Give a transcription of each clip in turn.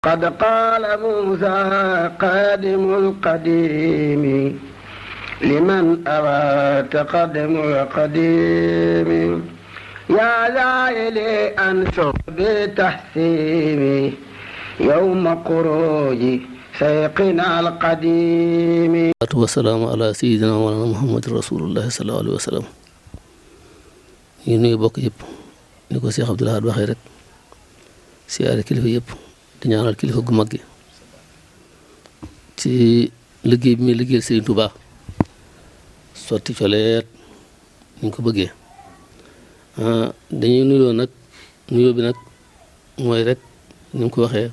قد قال موسى قادم القديم لمن أرى تقدم القديم يا زائلي أنشر بتحسيني يوم خروج سيقنا القديم. والسلام على سيدنا مولانا محمد رسول الله صلى الله عليه وسلم. ñu nuyu bokk yëpp ni ko Cheikh Abdoul Ahad waxee rek siyaare kilifa yëpp di ñaanal kilifa gu mag gi ci liggéey bi muy liggéeyal Serigne Touba sotti coleet ñu ko bëggee dañuy nuyoo nag nuyoo bi nag mooy rek ni mu ko waxee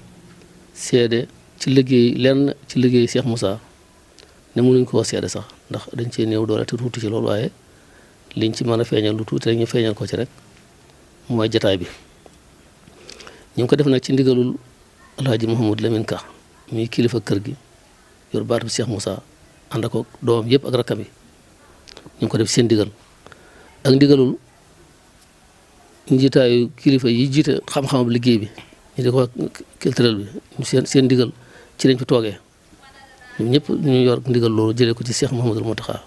seede ci liggéey lenn ci liggéey Cheikh Moussa ne mënuñ ko wax seede sax ndax dañ cee néew doole te tuuti ci loolu waaye liñ ci mën a feeñal lu tuuti rek ñu feeñal ko ci rek mooy jataay bi ñu ngi ko def nag ci ndigalul Alhaji Mouhamadou Lamine Ka muy kilifa kër gi yor baatu Cheikh Moussa ànd ak doomam yëpp ak rakkam yi ñu ngi ko def seen ndigal ak ndigalul njiitaayu kilifa yi jiite xam-xam liggéey bi ñu di ko culturel bi seen ndigal ci lañ fi toogee ñoom ñëpp ñu yor ndigal loolu jëlee ko ci Cheikh Mouhamadou Mountakha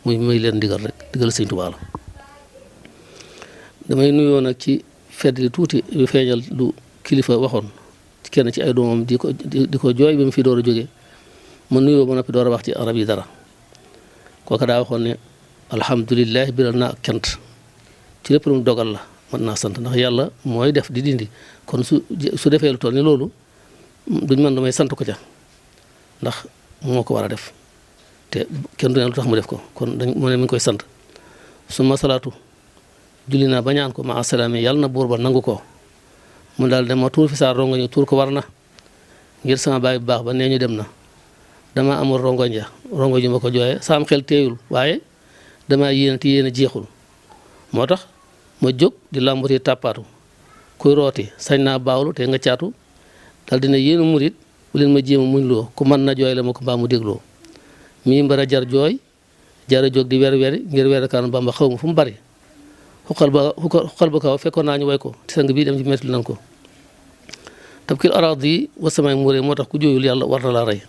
muy may leen ndigal rek ndigal Sëñ Tuubaa la damay nuyoo nag ci fedd li tuuti yu feeñal lu kilifa waxoon ci kenn ci ay doomam di ko jooy bi mu fi door a jógee ma nuyoo ba noppi door a wax ci arab yi dara kooka daa waxoon ne alhamdulilah biral naa ak cant ci lépp lu mu dogal la mën naa sant ndax yàlla mooy def di dindi kon su defee lu toll ni loolu duñ mën damay sant ko ca ndax moo ko war a def te kenn du ne lu tax mu def ko kon mu ne mi ngi koy sant suma salaatu julli naa ba ñaan ko ma asalaami yàlla na buur ba nangu ko mu daal dem ma tuur fi saa rongoñ tuur ko war na ngir sama baay bu baax ba nee ñu dem na dama amul rongoñ ja rongoñ yu ma ko jooyee saam xel teeyul waaye dama yéene te yéene jeexul moo tax ma jóg di làmbati tàppaatu kuy rooti sañ naa baawlu te nga caatu dal dina yéenu murit bu leen ma jéema muñ loo ku mën na jooy la ma ko mbaa mu dégloo mii mbara jar jooy jara jóg di weri ngir weerakaanu Bamba xaw ma fu mu bari xuqal ba kaw fekkoon naa ñu way ko te sang bii dem ci metti nan ko tabkil aradi wa samay muuree moo tax ku jooyul yàlla war na laa rey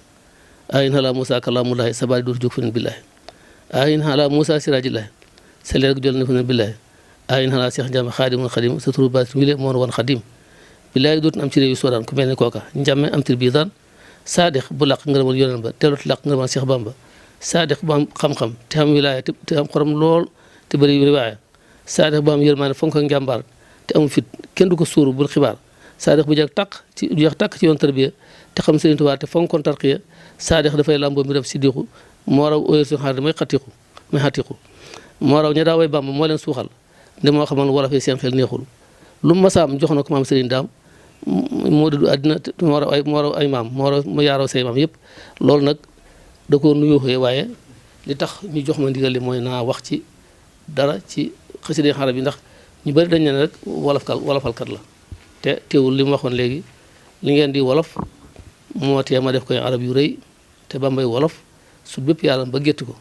ayin ala Moussa kalaamullahi sa baari dootu jóg fen billahi ayin ala Moussa sirajillahi sa leer jol na fen billahi ayin ala Cheikh Ndiame xaadimul xadim sa turu baat wile moo wan xadim billahi dootu am ci réew yu soodaan ku mel ne kooka njàmme am tir bii daan saadix bu laq ngërëmal yoneen ba teelut laq ngërëmal Cheikh Bamba saadix bu am xam-xam te am wilaaya te am xorom lool te bëri riwaaya saadix bu am yërmaane fonk ak njàmbaar te amul fit kenn du ko suuru bul xibaar saadix bu jeex tàkk ci yoon tarbiya te xam Sëriñ Tuubaa te fonkoon tarqiya saadix dafay làmboo mbiram siddiqu moo raw oyër suñu xaar mooy xatiqu moo raw ña daa way Bamba moo leen suuxal nde moo xamal wala fee seen xel neexul lu masaam jox na ko maam Sëriñ Daam moo dudd àddina moo raw ay maam moo yaaraw say maam yëpp loolu nag da ko nuyoo waaye li tax ñu jox ma ndigal li mooy naa wax ci dara ci xasida xarab yi ndax ñu bëri dañ ne rek wolofalkat la te teewul li mu waxoon léegi li ngeen di wolof moo tee ma def koy arab yu rëy te Bambay wolof su bépp yàlla ba gétti ko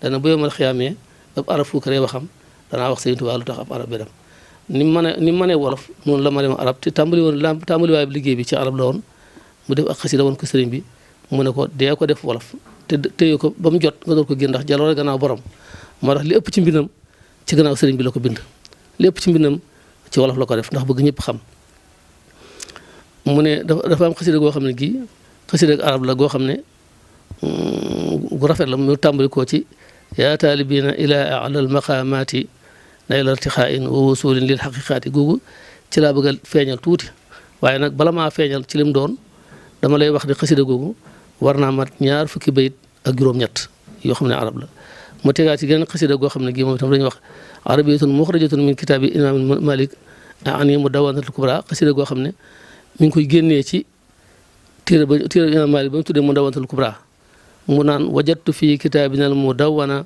dana bu yomal xiyaamee ab arab fuukaree waxam danaa wax Sëriñ Tuubaa lu tax ab arab bi dem ni mu mënee wolof noonu la ma dem arab te tàmbali waaye liggéey bi ci arab la woon mu def ak xasida woon ko sëriñ bi mu ne ko dee ko def wolof te téye ko ba mu jot nga door ko génn ndax jaloore gannaaw borom moo tax li ëpp ci mbindam ci gannaaw sëriñ bi la ko bind li ëpp ci mbindam ci wolof la ko def ndax bëgg ñëpp xam mu ne dafa am xasida goo xam ne gii xasida arab la goo xam ne gu rafet la mu tàmbali koo ci yaa taalibina ila alal maqaamaati nayla irtixaain wa wusulin lil xaqiqaati googu ci laa bëgg a feeñal tuuti waaye nag bala maa feeñal ci lim doon dama lay wax di xasida googu war naa mat 20 bayit ak juróom-ñett yoo xam ne arab la mu tegaat ci geneen xasida goo xam ne gii moom itam dañuy wax arabiyatun muxrajatun min kitaabi imaam Malik ani mu dawanatul kubra xasida goo xam ne mi ngi koy génnee ci téere imaam Malik ba mu tuddee mu dawanatul kubra mu naan wajadtu fii kitaabinal mu dawana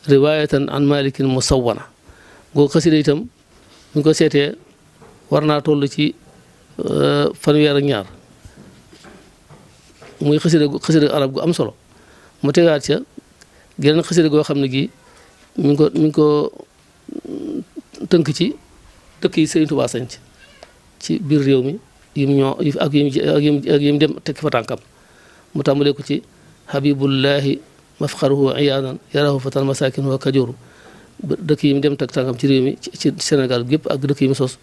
riwayatan an malikin musawwana googu xasida itam mi ngi ko seetee war naa toll ci fanweer ak ñaar muy xasida arab gu am solo mu tegaat ca geneen xasida goo xam ne gii mi ngi ko tënk ci dëkk yi Sëriñ Tuubaa sañc ci biir réew mi yim ñoo ak yim dem tekki fa tànkam mu tàmbalee ko ci habibullahi mafxaruhu iyaanan yarahu fatal masakin wa kajoru dëkk yi mu dem teg tànkam ci réew mi ci Sénégal gépp ak dëkk yi mu sos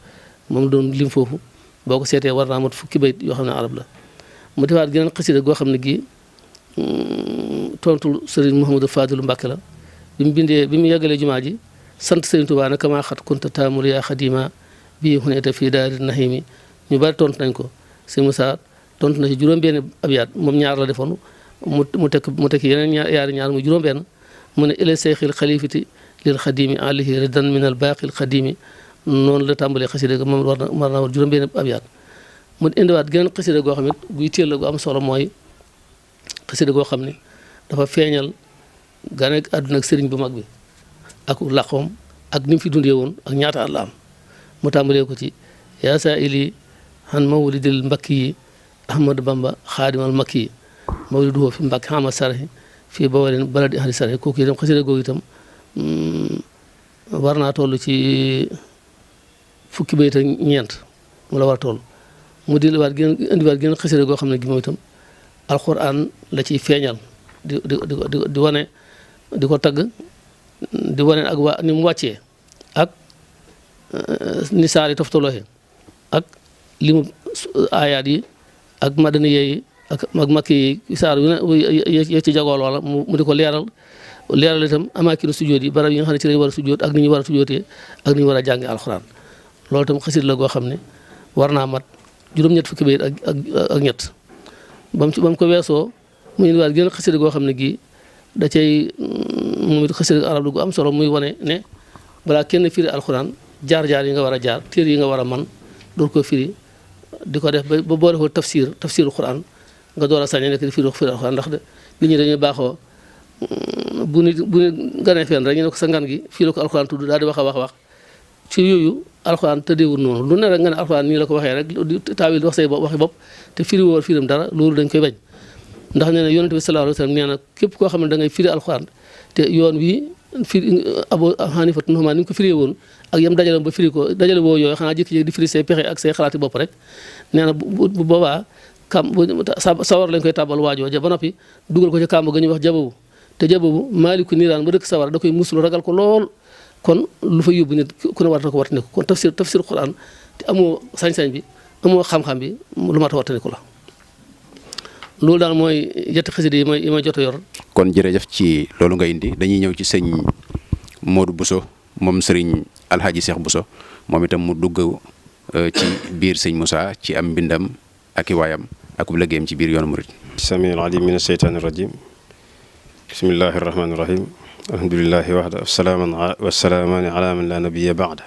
moom doon lim foofu boo ko seetee war naa mat fukki bayit yoo xam ne arab la mu defaat geneen xasida goo xam ne gii tontu Serigne Mouhamadou Fadilu Mbàkke la bi mu yeggalee jumaa ji sant Serigne Touba ne kamaa xat kunta taamul yaa xadima bii xuneeta fii daari nahimi ñu bari tontu nañ ko Serigne Moussa tontu na ci juróom-benn abyaat moom ñaar la defoon mu tekk yeneen ñaar mu juróom-benn mu ne ila seyxil xalifati lil xadimi alayhi ridan min al baaqil xadimi noonu la tàmbalee xasida ga moom war naa war juróom-benn abyaat mu indiwaat geneen xasida goo xam ne guy téel la gu am solo mooy xasida goo xam ne dafa feeñal gane àdduna ak sëriñ bu mag bi ak làqoom ak ni mu fi dundee woon ak ñaata at la am mu tàmbalee ko ci yaa saa ili han mawlidil mbakki yi ahmadu bamba xaadimal makki yi mawliduhu fi mbakki xamal sarahi fii bawalin baladi ahli sarahi kooku itam xasida googu itam war naa toll ci fukki bayit ak ñeent mu la war a toll mu indiwaat gën xasida goo xam ne gi moom itam alquran la ciy feeñal di wane di ko tagg di wane ak waa ni mu wàccee ak ni saar yi toftalooxe ak li mu aayaat yi ak madaniye yi ak makki yi saar yu ne ci jagool wala mu di ko leeral itam amaakinu sujjóot yi barab yi nga xam ne ci lañu war a sujjóot ak ni ñu war a sujjóotee ak ni ñu war a jànge alxuraan loolu itam xasit la goo xam ne war naa mat juróom-ñett fukki bayit ak ñett ba mu ko weesoo mu indiwaat gën xasida goo xam ne gii da cay moom it xasida arab la gu am solo muy wane ne balaa kenn firi alxuraan jaar-jaar yi nga war a jaar téere yi nga war a man door ko firi di ko def ba boole ko tafsiru xuraan nga door a sañe nekk di firi alxuraan ndax de nit ñi dañuy baaxoo bu nit ganee fenn rek ñu ne ko sa ngan gi fii la ko alxuraan tudd daal di wax a wax ci yooyu alxuraan tëddeewul noonu lu ne rek nga ne alxuraan nii la ko waxee rek taawil wax say waxi bopp te firi woo firim dara loolu dañ koy bañ ndax nee na yonent bi sallallahu alayhi wa sallam nee na képp koo xam ne da ngay firi alxuraan te yoon wi firi Abu Hanifa Nu'man ni mu ko firee woon ak yam dajale ba firi ko dajale boo yooyu xanaa jékki-jékki di firi say pexe ak say xalaati bopp rek nee na bu boobaa sawar lañ koy tàbbal waajoo ja ba noppi dugal ko ci kàmb ga ñuy wax jababu te jababu maaliku niiraan ba dëkk sawar da koy muslu ragal ko lool kon lu fa yóbbu nit ku ne war na ko wattandiku kon tafsir Qur'an te amoo sañ-sañ bi amoo xam-xam bi lu mat a wattandiku la loolu daal mooy yetti xasida yi may jot a yor. kon jërëjëf ci loolu nga indi dañuy ñëw ci sëñ Modou Bousso moom sëriñ Alhaji Cheikh Bousso moom itam mu dugg ci biir sëñ Moussa ci am mbindam ak i waayam ak liggéeyam ci biir yoonu murid. samiil alim min asheytaani rajim bismillahi rahmaani rahim alhamdulillahi waxda wasalaamaani ala man la nabiya baada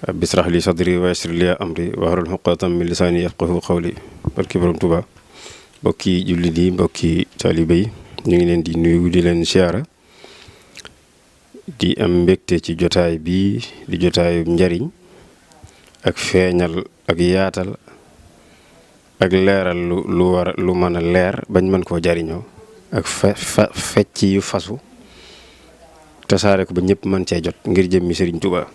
rabbi israh li sadri wa yassir li amri wahlul uqdatan min lisaani yafqahu qawli barki borom Tuuba mbokki jullit yi mbokki taalibe yi ñu ngi leen di nuyu di leen siyaara di am mbégte ci jotaay bi di jotaayu njariñ ak feeñal ak yaatal ak leeral lu mën a leer bañ mën koo jariñoo ak fecc yu fasu tasaare ko ba ñëpp mën cee jot ngir jëmmi Sëriñ Tuuba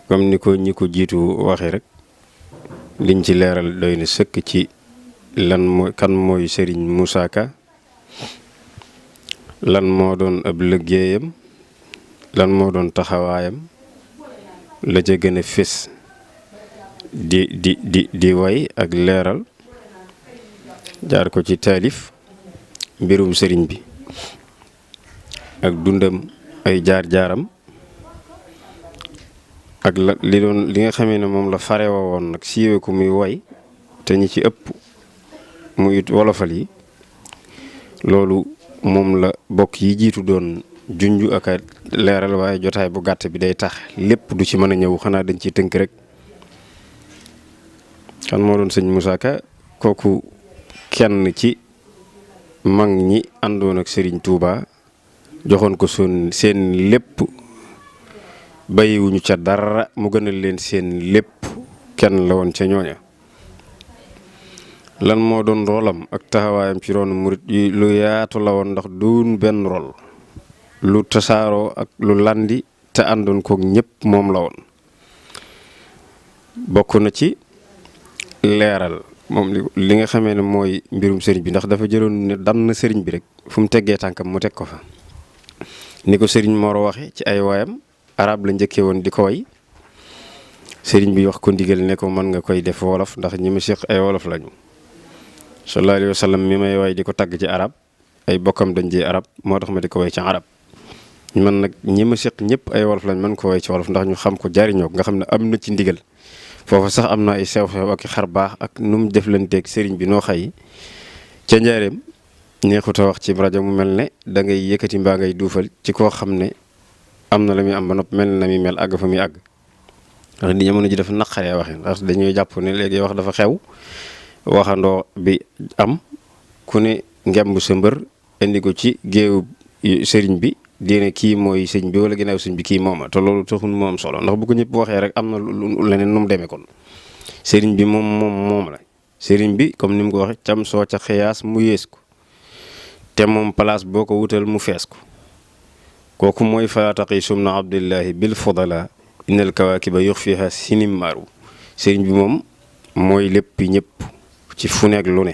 comme ni ko ñi ko jiitu waxee rek liñ ci leeral doy na sëkk ci kan mooy Sëriñ Moussa Ka lan moo doon ab liggéeyam lan moo doon taxawaayam la ca gën a fés di way ak leeral jaar ko ci taalif mbirum sëriñ bi ak dundam ay jaar-jaaram ak li nga xamee ne moom la farewa woon nag siiwee ko muy way te ñi ci ëpp muy wolofal yi loolu moom la bokk yi jiitu doon junj ak a leeral waaye jotaay bu gàtt bi day tax lépp du ci mën a ñëw xanaa dañ ciy tënk rek. kan moo doon sëñ Moussa Ka kooku kenn ci mag ñi àndoon ak Serigne Touba joxoon ko seen lépp bàyyiwuñu ca dara mu gënal leen seen lépp kenn la woon ca ñooña. lan moo doon roolam ak taxawaayam ci roonu murit yi lu yaatu la woon ndax doon benn rol lu tasaaroo ak lu landi te àndoon kook ñëpp moom la woon. bokk na ci leeral moom li nga xamee ne mooy mbirum sëriñ bi ndax dafa jëloon ne dan na sëriñ bi rek fu mu teggee tànkam mu teg ko fa ni ko sëriñ Mor waxe ci ay waayam arab la njëkkee woon di ko way sëriñ bi wax ko ndigal ne ko mën nga koy def wolof ndax ñi ma séq ay wolof lañu sallallahu alayhi wa sallam mi may way di ko tagg ci arab ay bokkam dañ ji arab moo tax ma di ko way ci arab man nag ñi ma séq ñëpp ay wolof lañ mën ko way ci wolof ndax ñu xam ko jariñoo nga xam ne am na ci ndigal foofu sax am na ay sew-sew ak xar baax ak nu mu jëflanteeg sëriñ bi noo xëy ca njaareem neexut a wax ci rajo mu mel ne da ngay yëkkati mbaa ngay duufal ci koo xam ne am na la muy am ba nopp mel na muy mel àgg fa muy àgg ndax di jamono ji dafa naqaree waxe ndax dañuy jàpp ne léegi wax dafa xew waxandoo bi am ku ne ngemb sa mbër indi ko ci géewu sëriñ bi diine kii mooy sëñ bi wala ginnaaw sëñ bi kii mooma te loolu taxul moo am solo ndax bu ko ñëpp waxee rek am na leneen nu mu demee kon sëriñ bi moom la sëriñ bi comme ni mu ko waxee cam soo ca xiyaas mu yées ko te moom place boo ko wutal mu fees ko kooku mooy faataqi sumna abdillahi bil fudala innal kawaakiba yux fiha sinim maaru sëriñ bi moom mooy lépp ñëpp ci fu nekk lu ne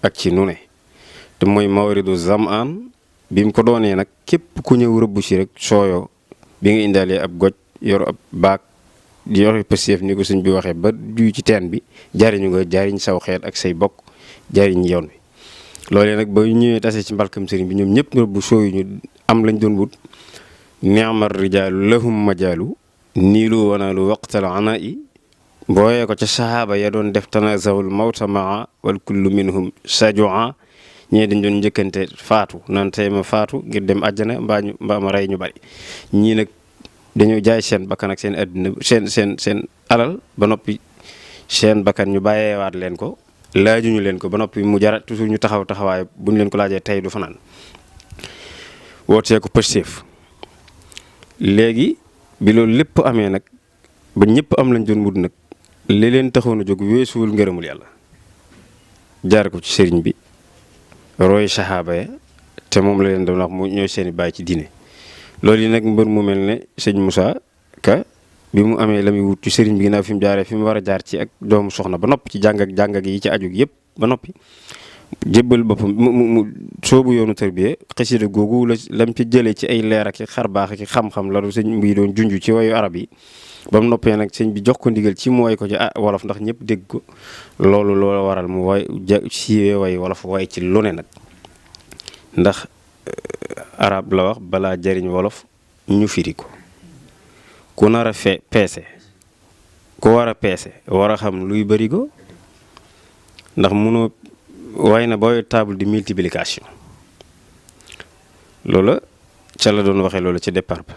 ak ci nu ne te mooy mawridu zamaan bi mu ko doonee nag képp ku ñëw rëbb si rek sooyoo bi nga indaalee ab goj yor ab baag yor pëseef ni ko sëñ bi waxee ba duy ci teen bi jariñu nga jariñ saw xeet ak say bokk jariñ yoon wi loolee nag ba ñëwee tase ci mbalkam sëriñ bi ñoom ñëpp rëbb sooyu ñu am lañ doon wut ni'mar rijaalu lahum majaalu niilu wanaalu waqtal ana i mbooyee ko ca sahaaba ya doon def tanazawul mawta maa wal kullu minhum sajua ñii dañ doon njëkkante faatu naan tey ma faatu ngir dem àjjana mbaa ma rey ñu bari ñii nag dañoo jaay seen bakkan ak seen àddina seen alal ba noppi seen bakkan ñu bàyyeewaat leen ko laajuñu leen ko ba noppi mu jara toujours ñu taxawaay bu ñu leen ko laajee tey du fanaan wootee ko pëstéef léegi bi loolu lépp amee nag ba ñëpp am lañ doon wut nag li leen taxoon a jóg weesuwul ngërëmul yàlla jaar ko ci sëriñ bi roy saxaaba ya te moom la leen doon wax mu ñooy seeni baay ci diine loolu yi nag mbër mu mel ne sëñ Moussa Ka bi mu amee la muy wut ci sëriñ bi ginnaaw fi mu jaaree fi mu war a jaar ci ak doomu soxna ba noppi ci jàng ak yi ci aju yëpp ba noppi jébbal boppam mu soobu yoonu tarbiya xasida googu lam ci jëlee ci ay leer ak xar baax ak xam-xam la sëñ bi doon junj ci wayu arab yi ba mu noppee nag sëñ bi jox ko ndigal ci mu way ko ci wolof ndax ñëpp dégg ko loolu waral mu way siiwee way wolof way ci lu ne nag ndax arab la wax balaa jariñ wolof ñu firi ko ku nar a peese ku war a peese war a xam luy bëri ko ndax mënoo way na booy table de multiplication loola ca la doon waxee loolu ci départ ba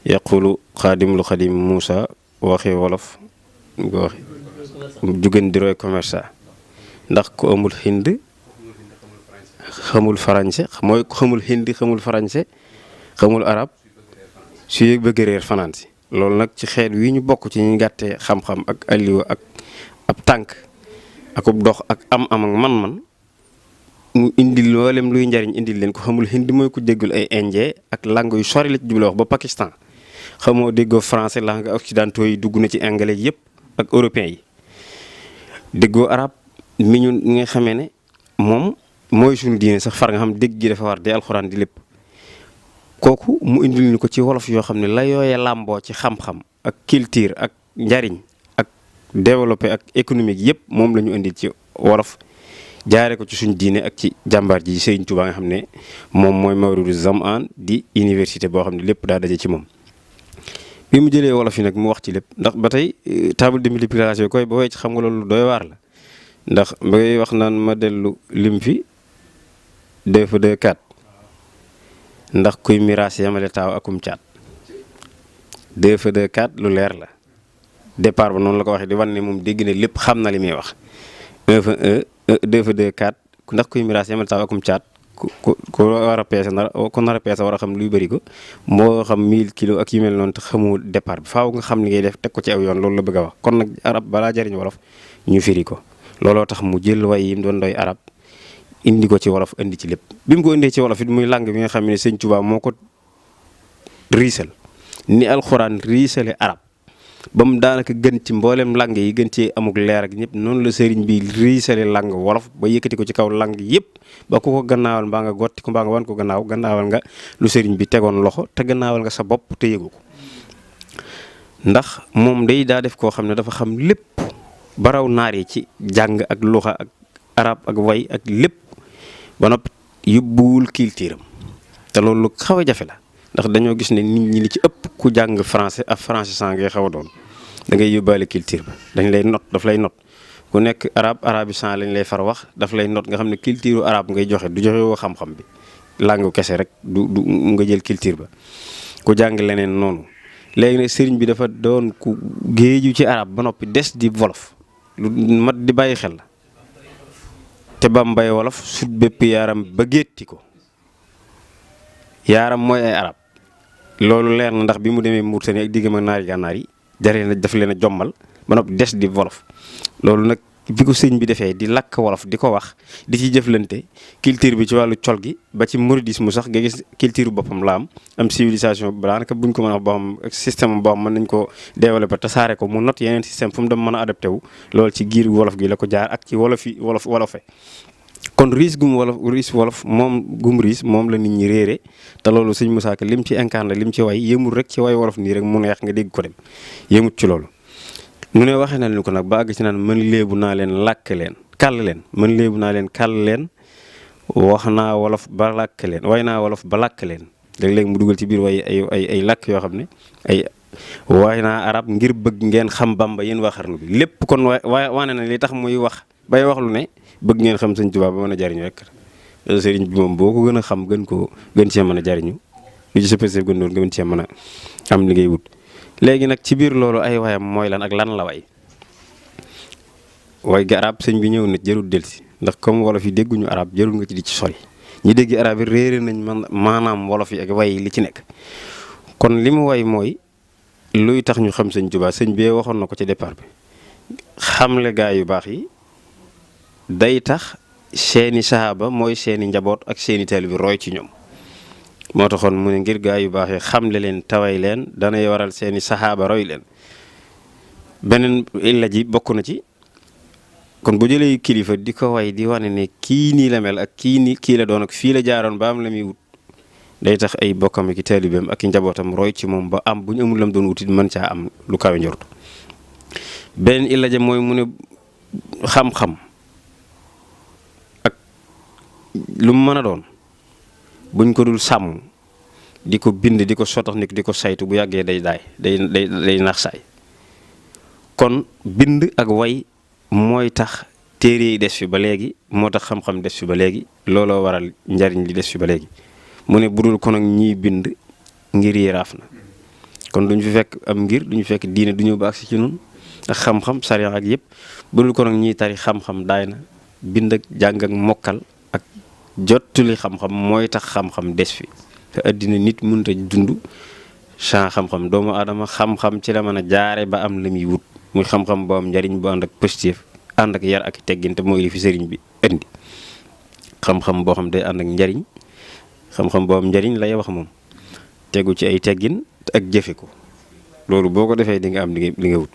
yaqulu xaadimul xadim Moussa waxee wolof nga waxe jugéen di roy commerçant ndax ko amul hind xamul français mooy ko xamul hindi xamul français xamul arab su yëg bëgg réer fanaan si loolu nag ci xeet wi ñu bokk ci ñu gàttee xam-xam ak alliwa ak ab tànk akub dox ak am ak man-man mu indil loolem luy njariñ indil leen ko xamul hindi mooy ko déggul ay indien ak langue yu sori la ci jublu wax ba Pakistan xamoo déggoo français langue occidentaux yi dugg na ci anglais yëpp ak européens yi déggoo arab mi ñu nga xamee ne moom mooy suñu diine sax far nga xam dégg gi dafa war di alxuraan di lépp kooku mu indil ñu ko ci wolof yoo xam ne la yooye làmboo ci xam-xam ak culture ak njariñ ak développé ak économique yëpp moom la ñu indil ci wolof jaare ko ci suñu diine ak ci jàmbaar ji Sëriñ Tuubaa nga xam ne moom mooy mawridu zamaan di université boo xam ne lépp daa daje ci moom bi mu jëlee wolof yi nag mu wax ci lépp ndax ba tey table de multiplication koy ba way ci xam nga loolu doy waar la ndax ba ngay wax naan ma dellu lim fi 2 fa 2 4 ndax kuy miraas yamale taaw akum caat 2 fa 2 4 lu leer la départ ba noonu la ko waxee di wan ne moom dégg na lépp xam na li muy wax 1 fa 1 2 fa 2 4 ndax kuy miraas yamale taaw akum caat ku war a peese ku nar a peese war a xam luy bëri ko moo xam 1000 kilos ak yu mel noonu te xamoo départ bi faaw nga xam li ngay def teg ko ci aw yoon loolu la bëgg a wax kon nag arab balaa jariñ wolof ñu firi ko looloo tax mu jël way yi mu doon doy arab indi ko ci wolof indi ci lépp bi mu ko indee ci wolof it muy langue bi nga xam ne Sëñ Tuubaa moo ko riisal ni alxuraan riisale arab ba mu daanaka gën ci mboolem lang yi gën ci amuk leer ak ñëpp noonu la sëriñ bi riisale lang wolof ba yëkkati ko ci kaw lang yëpp ba ku ko gannaawal mbaa nga gotti ko mbaa nga wan ko gannaawal nga lu sëriñ bi tegoon loxo te gannaawal nga sa bopp te yëgu ko ndax moom day daa def koo xam ne dafa xam lépp baraw naar yi ci jàng ak luxa ak arab ak way ak lépp ba noppi yóbbuwul culture am te loolu lu xaw a jafe la ndax dañoo gis ne nit ñi li ci ëpp ku jàng français ak français sans ngay xaw a doon da ngay yóbbaale culture ba dañ lay not daf lay not ku nekk arabisant lañ lay far wax daf lay not nga xam ne culture arabe ngay joxe du joxe woo xam-xam bi langue kese rek du nga jël culture ba ku jàng leneen noonu léegi nag sëriñ bi dafa doon ku géeju ci arabe ba noppi des di wolof lu mat di bàyyi xel la te bambay wolof sut bépp yaaram ba gétti ko yaaram mooy ay arab loolu leer na ndax bi mu demee Mauritanie ak diggam ak naari gànnaar yi jaree na daf leen a jommal ba noppi des di wolof loolu nag bi ko sëñ bi defee di lakk wolof di ko wax di ci jëflante culture bi ci wàllu col gi ba ci mouridisme sax nga gis culture boppam la am civilisation bi daanaka buñ ko mën a wax boo xam ak système boo xam mën nañ ko développer tasaare ko mu not yeneen système fu mu dem mën a adapté wu loolu ci giir wolof gi la ko jaar ak ci wolofe kon riis gum wolof moom gum riis moom la nit ñi réere te loolu sëñ Moussa Ka lim ci incarné lim ci way yëmul rek ci way wolof nii rek mu neex nga dégg ko dem yëmut ci loolu mu ne waxee na leen ko nag ba àgg ci naan mën léebu naa leen làkk leen kàll leen mën léebu naa leen kàll leen wax naa wolof ba làkk leen way naa wolof ba làkk leen léeg-léeg mu dugal ci biir way ay làkk yoo xam ne ay way naa arab ngir bëgg ngeen xam Bamba yéen waa xarnu bi lépp kon waane na li tax muy wax bay wax lu ne bëgg ngeen xam sëñ Tuubaa ba mën a jariñu rek sëriñ bi moom boo ko gën a xam gën cee mën a jariñu lu ci sa pësef gën doon nga mën cee mën a am li ngay wut léegi nag ci biir loolu ay wayam mooy lan ak lan la way ga arab sëñ bi ñëw na jarul delsi ndax comme wolof yi dégguñu arab jarul nga ci di ci sori ñi dégg arab yi réere nañ maanaam wolof yi ak way li ci nekk kon li mu way mooy luy tax ñu xam sëñ Tuubaa sëñ bee waxoon na ko ci départ bi xamle gaa yu baax yi day tax seeni sahaaba mooy seeni njaboot ak seeni taalibe bi roy ci ñoom moo taxoon mu ne ngir gaa yu baax yi xamle leen taway leen danay waral seeni sahaaba roy leen beneen illa ji bokk na ci kon bu jëlee kilifa di ko way di wane ne kii nii la mel ak kii la doon ak fii la jaaroon ba am la muy wut day tax ay bokkam ak i taalibeem ak i njabootam roy ci moom ba am bu ñu amul lam doon wutit mën caa am lu kawe njort beneen illa ja mooy mu ne xam-xam lu mu mën a doon buñ ko dul sàmm di ko bind di ko sotax nit di ko saytu bu yàggee day nax saay kon bind ak way mooy tax téere yi des fi ba léegi moo tax xam-xam des fi ba léegi looloo waral njariñ li des fi ba léegi mu ne budul kon ak ñiy bind ngir yi raaf na kon duñu fi fekk am ngir duñu fekk diine du ñëw ba agsi ci nun ak xam-xam sariya ak yëpp budul kon ak ñiy tari xam-xam daay na bind ak jàng ak mokkal ak jottuli xam-xam mooy tax xam-xam des fi te àddina nit mënut a dund sans xam-xam doomu aadama xam-xam ci la mën a jaare ba am la muy wut muy xam-xam boo am njariñ bu ànd ak positif ànd ak yar ak teggin te mooy li fi sëriñ bi indi xam-xam boo xam day ànd ak njariñ xam-xam boo am njariñ lay wax moom tegu ci ay teggin ak jëfe ko loolu boo ko defee di nga am li nga wut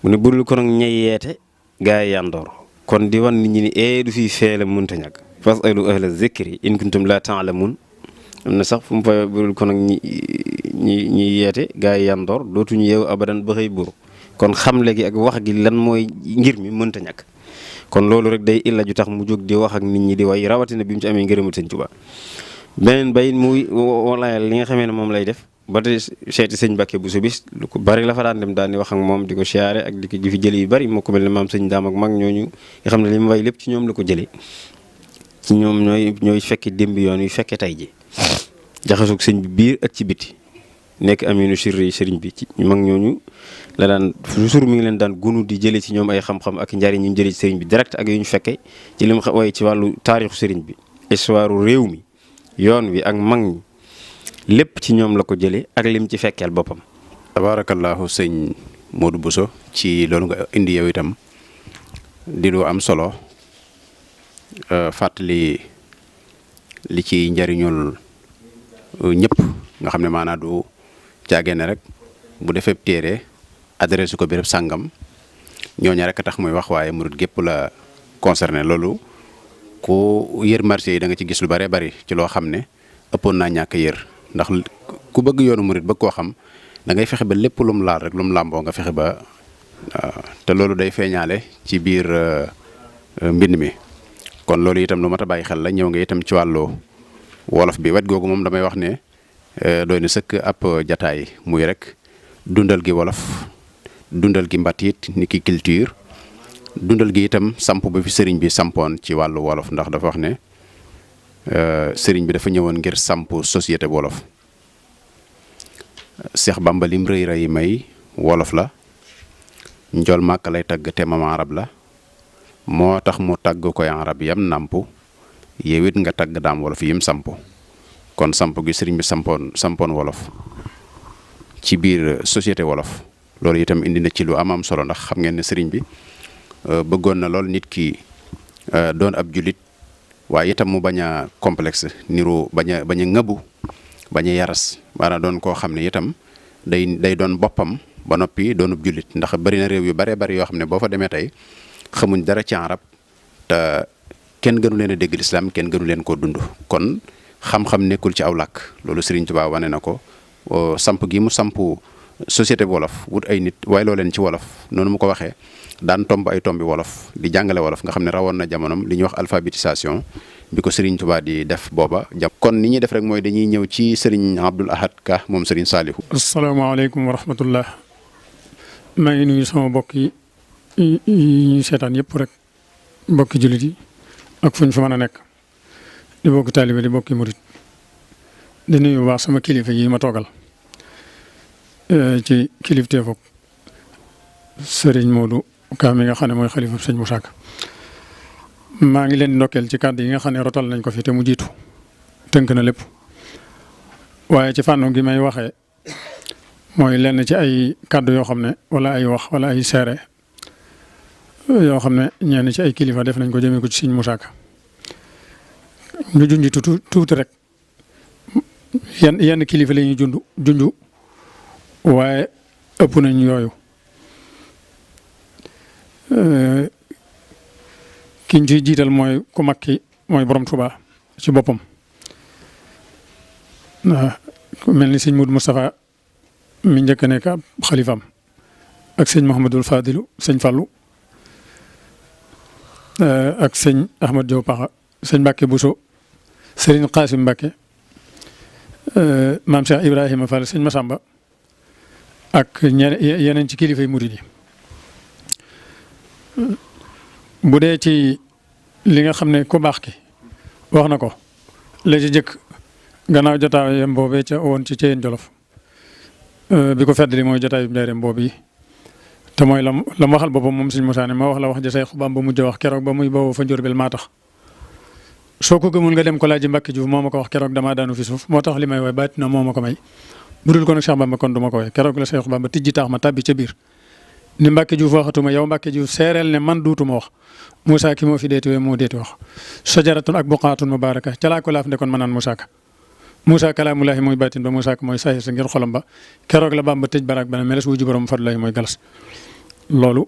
mu ne burul ko nag ñay yeete gaa yi yandoor kon di wan nit ñi ni du fi feele mënta ñàkk fasalu ahla zikri in kuntum la ta'lamun am na sax fu mu fa burul ko nag ñi yeete gaa yi yandoor dootuñu yeewu abadan ba xëy buru kon xam léegi ak wax gi lan mooy ngir mi mënta ñàkk kon loolu rek day illa ju tax mu jóg di wax ak nit ñi di way rawatina bi mu ci amee ngërëmu Sëñ Tuubaa beneen bay muy wala li nga xamee ne moom lay def ba tey seeti sëñ Mbàkke bu su bis lu ko bari la fa daan dem daan di wax ak moom di ko siyaare ak di fi jële yu bari moo ko mel ne maam sëñ daam ak mag ñooñu nga xam ne li mu way lépp ci ñoom la ko jëlee ci ñoom ñooy fekke démb yoon yu fekke tey ji jaxasoog sëñ bi biir ak ci biti nekk aminu sirri sëriñ bi ci mag ñooñu la daan toujours mi ngi leen daan gunu di jëlee ci ñoom ay xam-xam ak njariñ ñu jëlee ci sëriñ bi direct ak yu ñu fekke ci li mu way ci wàllu taarixu sëriñ bi histoire réew mi yoon wi ak mag ñi lépp ci ñoom la ko jëlee ak lim ci fekkeel boppam. tabaarakallaahu sëñ Modou Bousso ci loolu nga indi yow itam di lu am solo fàttali li ci njariñul ñëpp nga xam ne maanaam du caagee ne rek bu defee téere adressé ko béréb sàngam ñooñu rek a tax muy wax waaye murit gépp la concerné. loolu ku yër marché yi da nga ci gis lu bëree bëri ci loo xam ne ëppoon naa ñàkk yër, ndax ku bëgg yoonu murit bëgg koo xam da ngay fexe ba lépp lu mu laal rek lu mu làmboo nga fexe ba te loolu day feeñaale ci biir mbind mi. kon loolu itam lu mat a bàyyi xel la. ñëw nga itam ci wàllu wolof bi wet googu moom damay wax ne doy na sëkk ab jataay muy rek dundal gi wolof, dundal gi mbatit ni ki culture, dundal gi itam samp ba fi sëriñ bi sampoon ci wàllu wolof, ndax dafa wax ne sëriñ bi dafa ñëwoon ngir samp société wolof. Seex Bamba lim rëy rëy may wolof la, njool màkk lay tagg te mam arab la, moo tax mu tagg koy arab yam nampu yow it nga tagg daam wolof yim samp. kon samp gi sëriñ bi sampoon wolof ci biir société wolof loolu itam indi na ci lu am solo, ndax xam ngeen ne sëriñ bi bëggoon na lool nit ki doon ab julit waaye itam mu bañ a complexe niru bañ a ŋëbu bañ a yaras, maanaam doon koo xam ne itam day doon boppam ba noppi doonub julit. ndax bari na réew yu baree bari yoo xam ne boo fa demee tey xamuñ dara ci arab te kenn gënu leen a dégg lislaam, kenn gënu leen koo dund. kon xam-xam nekkul ci aw làkk. loolu Sëriñ Tuubaa wane na ko samp gi mu samp société wolof wut ay nit waaye loo leen ci wolof noonu mu ko waxee daan tomb ay tombi wolof di jàngale wolof nga xam ne rawoon na jamonom li ñuy wax alphabétisation bi ko Sëriñ Tuubaa di def booba kon ni ñuy def rek mooy dañuy ñëw ci Sëriñ Abdul Ahad Ka moom Sëriñ Saalihu. asalaamaaleykum wa rahmatullah. maa ngi nuyu sama mbokk yi ñuy seetaan yëpp rek, mbokki jullit yi ak fu ñu fa mën a nekk, di bokki taalibe di bokki murit. di nuyu bu baax sama kilifa yi ma toogal ci kilifteefu Serigne Modou Ka mi nga xam ne mooy xalifa sëñ Moussa Ka. maa ngi leen di ndokkeel ci kàddu yi nga xam ne rotal nañ ko fi te mu jiitu tënk na lépp, waaye ci fànn gi may waxee mooy lenn ci ay kàddu yoo xam ne wala ay wax wala ay seere yoo xam ne ñenn ci ay kilifa def nañ ko jëmee ko ci sëñ Moussa Ka. ñu junj tuuti rek yenn kilifa la ñuy junj waaye ëpp nañ yooyu. kiñ ciy jiital mooy ku mag ki mooy borom Tuubaa ci boppam. mel ni sëñ Modou Moustapha mi njëkk a nekk ab xalifaam ak sëñ Mouhamadul Fadilu sëñ Fallou ak sëñ Ahmad Diop Paxa sëñ Mbacke Bousso sëriñ Qasim Mbacke maam Cheikh Ibrahima Fall sëñ Massamba ak yeneen ci kilifay murid yi. bu dee ci li nga xam ne ku baax ki wax na ko la ci jëkk gannaaw jotaayam boobee ca woon ci Ceyeen Jolof bi ko feddali mooy jotaayu njaareem boobu yi te mooy la mu waxal boppam moom sëñ Moussa ne ma wax la wax ja Seex Bamba mujj wax keroog ba muy bawoo fa Njurbel maa tax. soo ko gëmul nga dem ko laaj Mbàkke Juuf moo ma ko wax keroog damaa daanu fi suuf moo tax li may woy baat na moo ma ko may bu dul ko nag Cheikh Bamba kon du ma ko woy keroog la Seex Bamba tijji taax ma tàbbi ca biir ni Mbàkke Juuf waxatuma yow Mbàkke Juuf seereel ne man duutuma wax Moussa ki moo fi deeti moo deeti wax sajaratun ak buqaatun mubaaraka ca laa ko laaf ndekoon ma naan Moussa Ka Moussa kalaamulaahi mooy baatin ba Moussa Ka mooy saahir sa ngir xolam ba keroog la Bamba tëj baraak bana meles wuju borom fadlaahi mooy galas loolu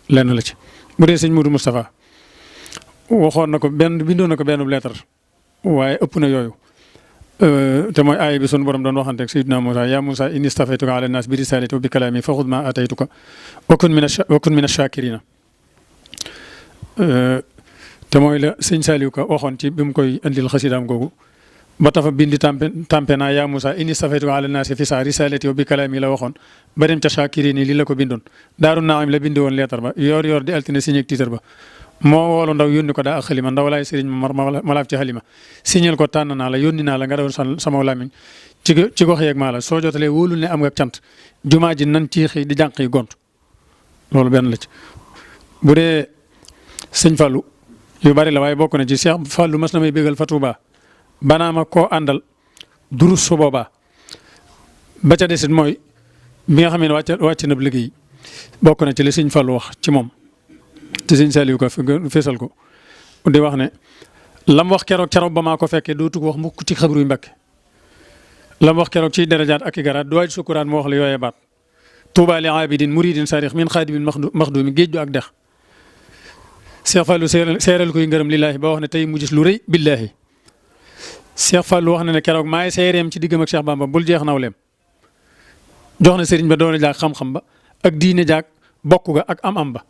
lenn la ci. bu dee sëñ Modou Moustapha waxoon na ko bindoon na ko benn lettre waaye ëpp na yooyu te mooy aaya bi sunu borom doon waxanteeg Sayyidina Moussa yaa Moussa inni stafaytuka ala naas bi risalati wa bi kalaami fa xud ma ataytuka wa kun min ash-shakirina te mooy la sëñ Saliou Ka waxoon ci bi mu koy indil xasidaam googu ba tafa bindi tampe naa yaa Moussa inni stafaytuka ala naas fi sa risalati wa bi kalaami la waxoon ba dem ca shakirini li la ko bindoon daaru naam la bindi woon lettre ba yor di altine signé titre ba moo woolu ndaw yónni ko daa ak xalima ndaw laay sëriñ ma laaf ci xalima signal ko tànn naa la yónni naa la nga doon sama lamiñ ci gox yeeg maa la soo jotalee wóolul ne am nga cant jumaa ji nan ci xëy di jànq yi gont loolu benn la ci. bu dee sëñ Fallou yu bari la waaye bokk na ci Cheikh Fallou mas na may bégal fa Touba banaa ma koo àndal durus su boobaa ba ca desit mooy bi nga xam ne wàcc na liggéey bokk na ci li sëñ Fallou wax ci moom. te sëñ Saliou Ka feesal ko di wax ne lam wax keroog ba maa ko fekkee dootu ko wax mukk ci xabru yu Mbàkke lam wax keroog ci darajaat ak i garaat du waaj sukkuraan moo wax la yooyee baat Tuuba li abidin muridin sarix min xaadimin maxdumi géej du ak dex Cheikh Fallou seeral koy ngërëm lillaahi ba wax ne tey mu gis lu rëy billaahi Cheikh Fallou wax na ne keroog maay seereem ci diggam ak Cheikh Bamba bul jeex nawleem jox na sëriñ ba doole jaag xam-xam ba ak diine jaag bokk ga ak am-am ba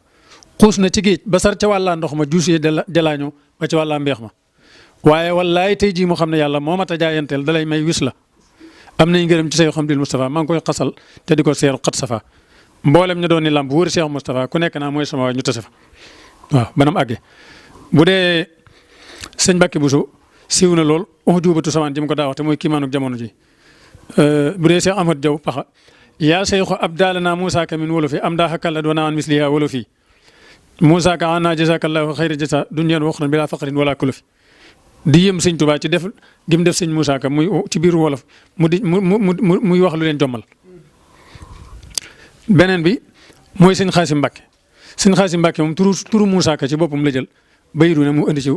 xuus na ci géej ba sar ca wàllaa ndox ma juusee jalaañoo ba ci wàllaa mbeex ma waaye wallaay tey jii mu xam ne yàlla moo mat a jaayanteel dalay may wis la am nañ ngërëm ci say xamdil Moustapha maa ngi koy xasal te di ko seeru xat safa mboolem ñu doon ni lamb wër Cheikh Moustapha ku nekk naa mooy sama waay ñu tase fa waaw banam àggee bu dee sëñ Mbacke Bousso siiw na lool wax juubatu samaan ji mu ko daa wax te mooy kiimaanuk jamono ji bu dee Cheikh Ahmad Diaw paxa yaa cheikhu abdalana Moussa ka min wolo fi am daa xakkalla doona an misliha wolo fi Moussa ka ana jazakallahu xayra jasa dunyan wax na bilaa faqrin wala kulufi di yëm sëñ Tuubaa ci def gim def sëñ Moussa ka muy ci biir wolof muy wax lu leen jommal beneen bi mooy sëñ Xaasim Mbàkke sëñ Xaasim Mbàkke moom turu Moussa ka ci boppam la jël bayidu ne mu indi ci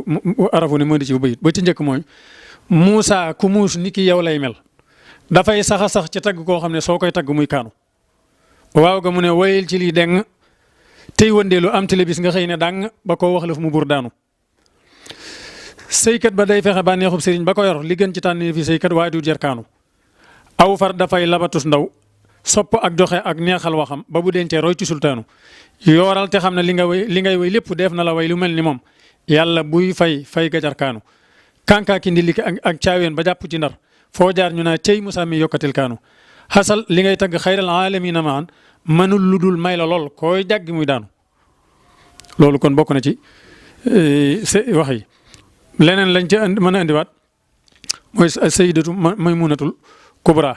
arafu ne mu indi ci bayit ba ci njëkk mooy Moussa ku muus ni ki yow lay mel dafay sax a sax ci tagg koo xam ne soo koy tagg muy kaanu waaw ga mu ne wayil ci lii deng tey wëndeelu am télé bis nga xëy ne dàng ba koo wax la fu mu bur daanu sëykat ba day fexe ba neexub sëriñ ba ko yor li gën ci tànn fi sëykat waaye du jer kaanu aw far dafay labatus ndaw sopp ak joxe ak neexal waxam ba bu dencee roy ci sultaanu yooral te xam ne li ngay way lépp def na la way lu mel ni moom yàlla buy fay gajar kaanu kankaa ki ndilli ak caaween ba jàpp ci ndar foo jaar ñu naa cey Moussa mi yokkatil kaanu xasal li ngay tagg xayral aalamiina maan mënul lu dul may la lool koy jàggi muy daanu loolu kon bokk na ci wax yi leneen lañ ci mën a indiwaat mooy sayyidatu Maymunatul Kubra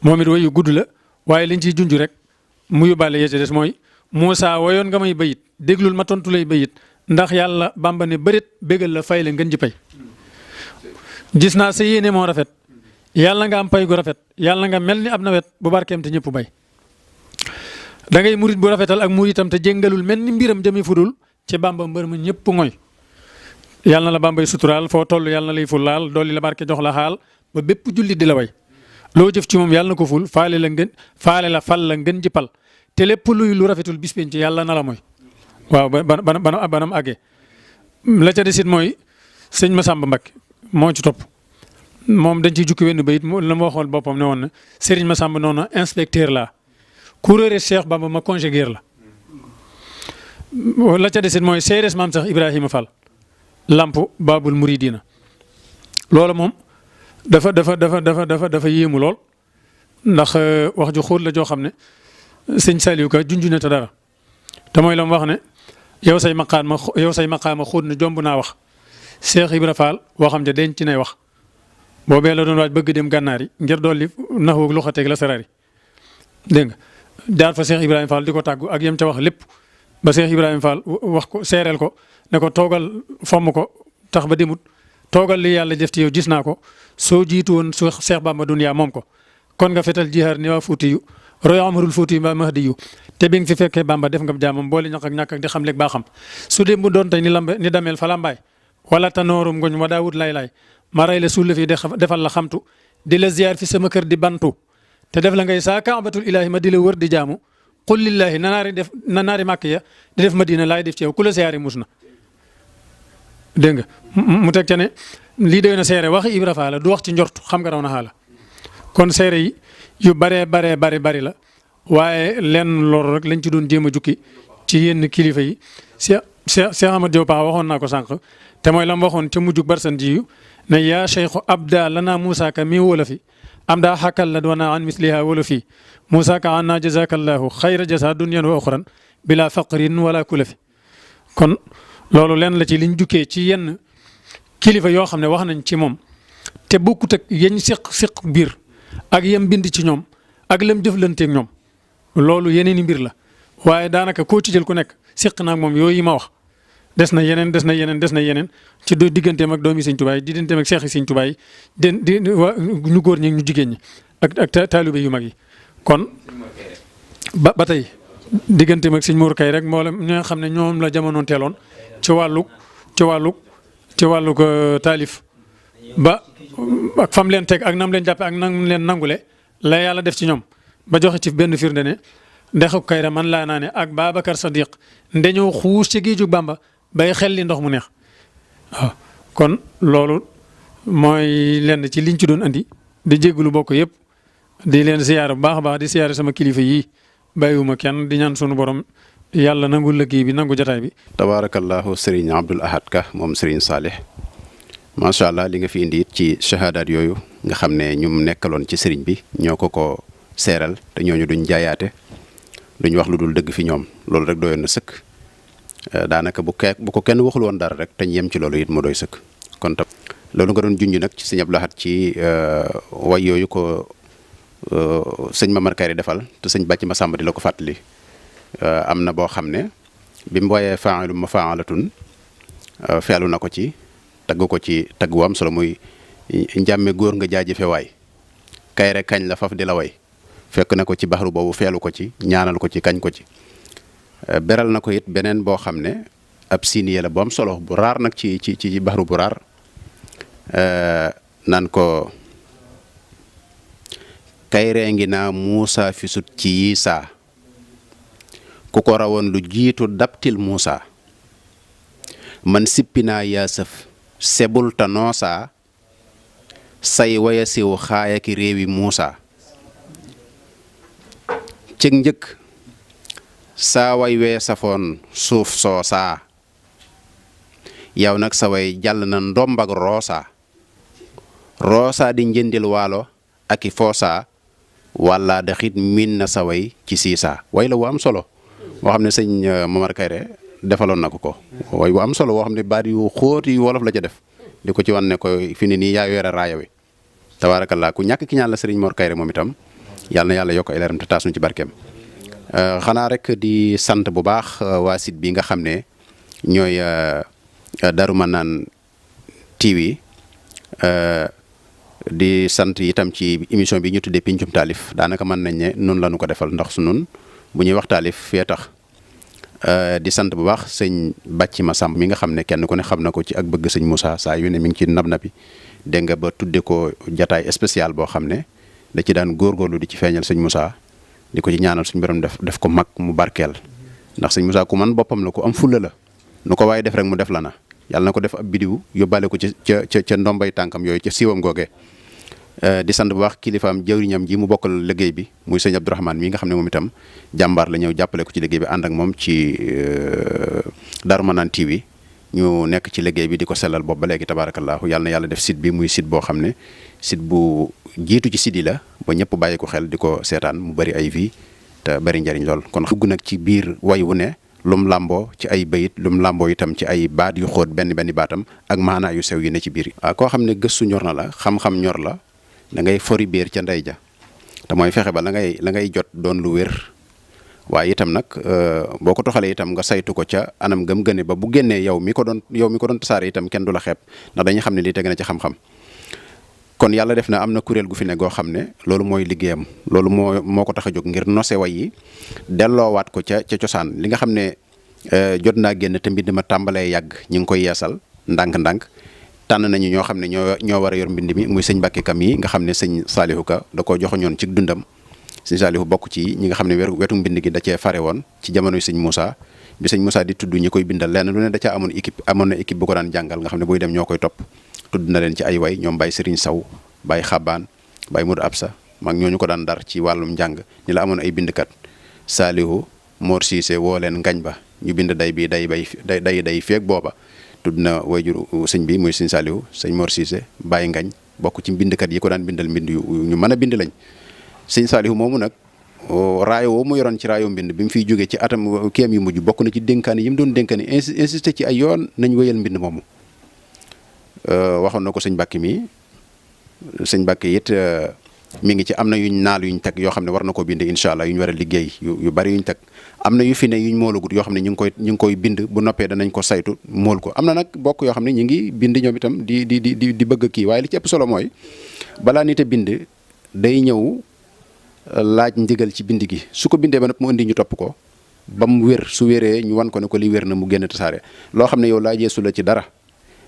moom it wayu gudd la waaye liñ ciy junj rek mu yóbbaale yee ci des mooy Moussa wayoon nga may bayit déglul ma tontu lay bayit ndax yàlla Bamba ne bërit bégal la fay la ngeen ji pay gis naa sa yéene moo rafet yàlla nga am pay gu rafet yàlla nga mel ni ab nawet bu barkeem te ñëpp bay da ngay murit bu rafetal ak muritam te jéngalul mel ni mbiram jëmi fudul ci Bamba mbër ma ñëpp ngoy yàlla na la Bambay suturaal foo toll yàlla na lay ful laal dolli la barke jox la xaal ba bépp jullit di la way loo jëf ci moom yàlla na ko ful faale la fal la ngeen ji pal te lépp luy lu rafetul bis penc ci yàlla na la mooy waaw banam àggee la ca desit mooy sëñ Massamba Mbacké moo ci topp moom dañ ciy jukki wenn bayit la ma waxoon boppam ne woon na Serigne Massamba noonu inspecteur la kuréere Cheikh Bamba ma conjuguer la ca desit mooy seeres maam sax Ibrahima Fall lamp Babul Muridina loolu moom dafa yéemu lool ndax wax ju xóot la joo xam ne sëñ Saliou Ka junj na te dara te mooy la mu wax ne yow say maqaama xóot na jomb naa wax Cheikh Ibra Fall waxam ja denc nay wax boobee la doon waaj bëgg dem gànnaar yi ngir dolli naxu lu xateeg la sarari dégg nga jaar fa Cheikh Ibrahima Fall di ko tàggu ak yem ca wax lépp ba Cheikh Ibrahima Fall wax ko seereel ko ne ko toogal fomm ko tax ba demut toogal li yàlla def ci yow gis naa ko soo jiitu woon su Cheikh Bamba duniyaa moom ko kon nga fetal jihaar ni waa Fuuti yu roy amarul Fuuti yu mbaa Mahdi yu te bi nga fi fekkee Bamba def nga jaamam boole ñaq ak ñàkk ak di xam leeg baa xam su dee mu doon tey ni dameel fa lambaay wala tanoorum ngoñ wa daawut lay ma rey la suul la fii defal la xamtu di la ziyaar fi sama kër di bantu te def la ngay saa kaabatul ilaahi ma di la wër di jaamu qul lillahi na naari màkk ya di def madina laay def ci yow ku la siyaari mus na dégg nga mu teg ca ne lii doy na seere waxi Ibra Faal la du wax ci njort xam nga raw na xaala kon seere yi yu bari la waaye lenn loolu rek lañ ci doon jéem a jukki ci yenn kilifa yi Cheikh Ahmad Diop waxoon naa ko sànq te mooy la mu waxoon ca mujjug barsan ji ne yaa cheikhu abda lana Moussa ka mi wala fi am daa xàkkal la doona an misliha wala fii Moussa ka anna jazakallahu xayra jasa dunyan wa oxran bila faqrin wala kula fi kon loolu lenn la ci liñ jukkee ci yenn kilifa yoo xam ne wax nañ ci moom te bokkut ak yeñ siq biir ak yem bind ci ñoom ak lam jëflanteeg ñoom loolu yeneen i mbir la waaye daanaka koo ci jël ku nekk siq naag moom yooyu ma wax des na yeneen ci digganteem ak doomi Sëñ Tuubaa yi digganteem ak seex yi Sëñ Tuubaa yi ñu góor ñi ñu jigéen ñi ak taalibe yu mag yi kon ba tey digganteem ak Sëñ Mor Kay rek moo la ñi nga xam ne ñoom la jamonoon teeloon ci wàllu taalif ba ak fam leen teg ak nam leen jàppe ak nam leen nangule la yàlla def ci ñoom ba joxe ci benn firnde ne dexu Kayra man laa naa ne ak Babacar Sadiq ndeñoo xuus ci géeju Bamba bay xel li ndox mu neex waaw kon loolu mooy lenn ci liñ ci doon andi di jégalu bokk yëpp di leen siyaare bu baax a baax di siyaare sama kilifa yi bàyyiwuma kenn di ñaan sunu borom yàlla nangu liggéey bi nangu jataay bi. tabaarakallaahu Serigne Abdoul Ahad Ka moom Serigne Salih macha allah li nga fi indi it ci shahadaat yooyu nga xam ne ñum nekkaloon ci Serigne bi ñoo ko seeral te ñooñu duñ jaayaate duñ wax lu dul dëgg fi ñoom loolu rek doyoon na sëkk daanaka bu ko kenn waxul woon dara rek te ñu yem ci loolu it mu doy sëkk kon tam loolu nga doon junj nag ci sëñ Abdoul Ahad ci way yooyu ko sëñ Mamar Kayre defal te sëñ Bàcc Masamba di la ko fàttali am na boo xam ne bi mu wooyee faa'ilu mafaalatun feelu na ko ci tagg ko ci tagg wu am solo muy njàmme góor nga jaajëfe waay Kayre kañ la faf di la way fekk na ko ci baxaru boobu feelu ko ci ñaanal ko ci kañ ko ci beral na ko it beneen boo xam ne ab siiniye la bu am solo bu raar nag ci baxaru bu raar naan ko Kayre ngi naa Muusa fi sut ci Yiisa ku ko rawoon lu jiitu daptil Muusa man sippi naa yaasëf sebul ta noosa say waya siw xaayaki réewi Muusa cëg njëkk saa way wee safoon suuf soosaa yow nag sa way jàll na ndombak roosa di njëndil waalo ak i foosaa walla daxit miin na sa way ci siisaa way la wu am solo woo xam ne sëñ Mamar Kayre defaloon na ko way wu am solo woo xam ne baat yu xóoti yu wolof la ca def di ko ci wan ne ko fi ne nii yaa yore raaya wi tabaarakallaa ku ñàkk ki ñaan la sëriñ Mor Kayre moom itam yàlla na yàlla yokk ay leeram te taas nu ci barkeem xanaa rek di sant bu baax waa site bi nga xam ne ñooy Darou Manane TV di sant itam ci émission bi ñu tuddee Pencum Taalif daanaka mën nañ ne noonu la ñu ko defal ndax su nun bu ñuy wax taalif fee tax di sant bu baax sëñ Bàcc Masamba mi nga xam ne kenn ku ne xam na ko ci ak bëgg sëñ Moussa saa yu ne mi ngi ci nab-nabi dégg nga ba tudde ko jataay spécial boo xam ne da ci daan góorgóorlu di ci feeñal sëñ Moussa di ko ci ñaanal suñu borom def ko mag mu barkeel ndax sëñ Moussa ku man boppam la ku am fulla la nu ko waaye def rek mu def la na yàlla na ko def ab bidiw yóbbaale ko ca ndombay tànkam yooyu ca siiwam googee di sant bu baax kilifaam jëwriñam ji mu bokkal liggéey bi muy sëñ Abdourahmane mi nga xam ne moom itam jàmbaar la ñëw jàppale ko ci liggéey bi ànd ak moom ci Darou Manane TV ñu nekk ci liggéey bi di ko sellal boobu ba léegi tabaarakallaahu yàlla na yàlla def site bi muy site boo xam ne site bu jiitu ci site yi la ba ñëpp bàyyi ko xel di ko seetaan mu bari ay vie te bari njariñ lool kon dugg nag ci biir way wu ne lum làmboo ci ay bayit lum làmboo itam ci ay baat yu xóot benn baatam ak maanaa yu sew yi ne ci biir waaw koo xam ne gëstu ñor na la xam-xam ñor la da ngay fori biir ca ndey ja te mooy fexe ba la ngay jot doon lu wér waaye itam nag boo ko toxalee itam nga saytu ko ca anam gëm gëne ba bu génnee yow mi ko doon tasaare itam kenn du la xeeb ndax dañuy xam ne lii teg na ci xam-xam kon yàlla def na am na kuréel gu fi ne goo xam ne loolu mooy liggéeyam loolu moo ko tax a jóg ngir nose way yi delloowaat ko ca cosaan li nga xam ne jot naa génn te mbind ma tàmbalee yàgg ñi ngi koy yeesal ndànk-ndànk tànn nañu ñoo xam ne ñoo war a yor mbind mi muy sëñ Mbàkke Kam yi nga xam ne sëñ Saalihu Ka da koo joxoñoon ci dundam sëñ Saalihu bokk ci ñi nga xam ne wetu mbind gi da cee fare woon ci jamonoy sëñ Moussa bi sëñ Moussa di tudd ñi koy bindal lenn lu ne da caa amoon na équipe bu ko daan jàngal nga xam ne buy dem ñoo koy topp tudd na leen ci ay way ñoom Baye Serigne Saw Baye Xabaan Baye Modou Absa mag ñooñu ko daan dar ci wàllum njàng ñi la amoon ay bindkat Saalihu Mor Cissé woo leen ngañ ba ñu bind day bi day feeg booba tudd na wayjur sëñ bi muy sëñ Saalihu sëñ Mor Cissé Baye ngañ bokk ci mbindkat yi ko daan bindal mbind yu ñu mën a bind lañ sëñ Saalihu moomu nag raayo woo mu yoroon ci raayo mbind bi mu fiy jógee ci atam kéem yu mujj bokk na ci dénkaani yi mu doon dénkaani insisté ci ay yoon nañ wéyal mbind moomu waxoon na ko sëñ Mbàkke mi sëñ Mbàkke it mi ngi ci am na yuñ naal yuñ teg yoo xam ne war na koo bind incha allah yuñ war a liggéey yu bari yuñ teg am na yu fi ne yuñ moolagut yoo xam ne ñu ngi koy bind bu noppee danañ ko saytu mool ko am na nag bokk yoo xam ne ñu ngi bind ñoom itam di bëgg kii waaye li ci ëpp solo mooy balaa nit a bind day ñëw laaj ndigal ci bind gi su ko bindee ba nag mu indi ñu topp ko ba mu wér su wéree ñu wan ko ne ko li wér na mu génn tasaare loo xam ne yow laajeesu la ci dara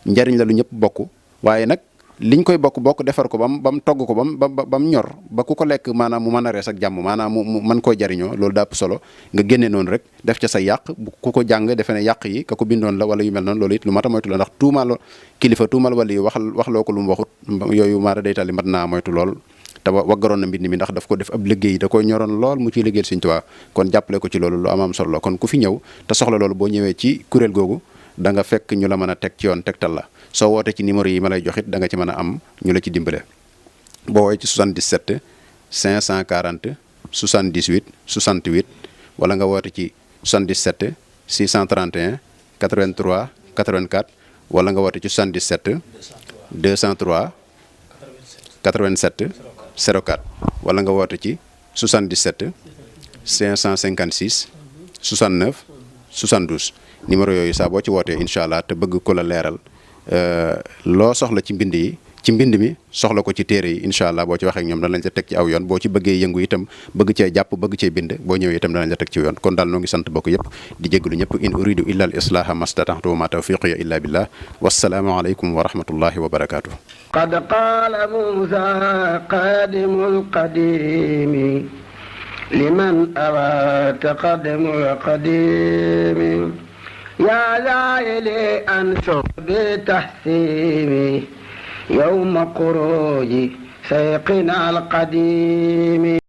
njariñ la lu ñëpp bokk waaye nag liñ koy bokk defar ko bam togg ko bam ñor ba ku ko lekk maanaam mu mën a rees ak jàmm maanaam mu mën koo jariñoo loolu daa ëpp solo nga génne noonu rek def ca sa yàq ku ko jàng defe ne yàq yi ka ko bindoon la wala yu mel noonu loolu it lu mat a moytu la ndax tuumal kilifa tuumal wala yu waxloo ko lu mu waxut yooyu maara day tali mat naa moytu lool te waggaroon na mbind mi ndax daf ko def ab liggéey da koy ñoroon lool mu ciy liggéeyal Sëriñ Tuubaa kon jàppale ko ci loolu lu am solo la kon ku fi ñëw te soxla loolu boo ñëwee ci kuréel googu da nga fekk ñu la mën a teg ci yoon tegtal la soo wootee ci numéro yi ma lay joxit da nga ci mën a am ñu la ci dimbale boo woowee ci 77 540 78 68 wala nga woote ci 77 631 83 84 wala nga woote ci 77 203 87 04 wala nga woote ci 77 556 69 72 numéro yooyu saa boo ci wootee incha allah te bëgg ko la leeral loo soxla ci mbind yi ci mbind mi soxla ko ci téere yi incha allah boo ci waxee ak ñoom danañ la teg ci aw yoon boo ci bëggee yëngu itam bëgg cee jàpp bëgg cee bind boo ñëwee itam danañ la teg ci yoon kon daal noo ngi sant bokk yëpp di jégalu ñëpp in uridu illa al islaha mastata'tu wa ma tawfiqiya illa billah wassalaamu aleykum wa rahmatullahi wa barakatuh qad qaala Muusaa qaadimul qadiimi liman awaa taqaddamul qadiimi yaa zaa'ili ansur bi tahsiimi yawma xuruuji sayqina al qadiimi